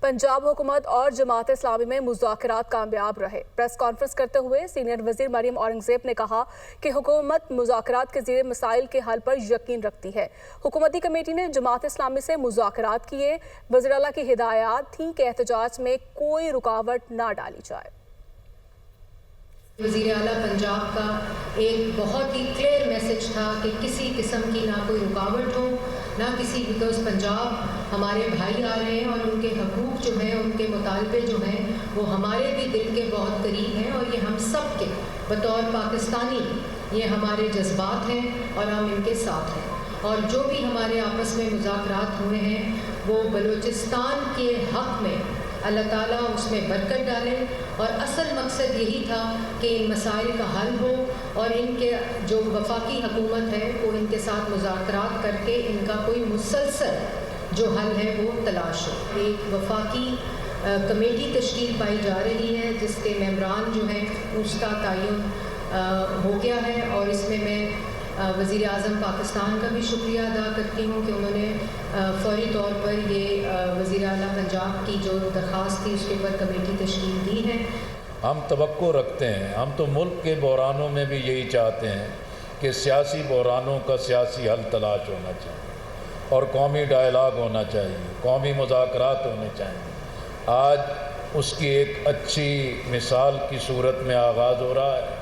पंजाब हुकूमत और जमात इस्लामी में मुज़ाकरात कामयाब रहे। प्रेस कॉन्फ्रेंस करते हुए सीनियर वज़ीर मरियम औरंगज़ेब ने कहा कि हुकूमत मुज़ाकरात के ज़रिए मसाइल के हल पर यकीन रखती है। हुकूमती कमेटी ने जमात इस्लामी से मुज़ाकरात किए। वज़ीर आला की हिदायत थी कि एहतजाज में कोई रुकावट ना डाली जाए। वज़ीर आला पंजाब का एक बहुत ही क्लियर मैसेज था कि किसी किस्म की ना कोई रुकावट हो, ना किसी, बिकॉज पंजाब हमारे भाई आ रहे हैं और उनके हकूक़ जो हैं, उनके मुतालबे जो हैं, वो हमारे भी दिल के बहुत करीब हैं और ये हम सब के बतौर पाकिस्तानी ये हमारे जज्बात हैं और हम इनके साथ हैं। और जो भी हमारे आपस में मुज़ाकरात हुए हैं वो बलूचिस्तान के हक़ में अल्लाह ताला उसमें बरकत डाले और असल मकसद यही था कि इन मसाइल का हल हो और इनके जो वफाकी हुकूमत है वो इनके साथ मुज़ाकरात करके इनका कोई मुसलसल जो हल है वो तलाश हो। एक वफाकी कमेटी तश्कील पाई जा रही है जिसके मेंबरान जो हैं उसका तयन हो गया है और इसमें मैं वज़ीर आज़म पाकिस्तान का भी शुक्रिया अदा करती हूँ कि उन्होंने फ़ौरी तौर पर ये वज़ीर आला पंजाब की जो दरख्वास्त थी उसके ऊपर कमेटी तश्कील दी है। हम तवक्को रखते हैं, हम तो मुल्क के बहरानों में भी यही चाहते हैं कि सियासी बहरानों का सियासी हल तलाश होना चाहिए और कौमी डायलाग होना चाहिए, कौमी मुज़ाकरात होने चाहिए। आज उसकी एक अच्छी मिसाल की सूरत में आगाज़ हो रहा है।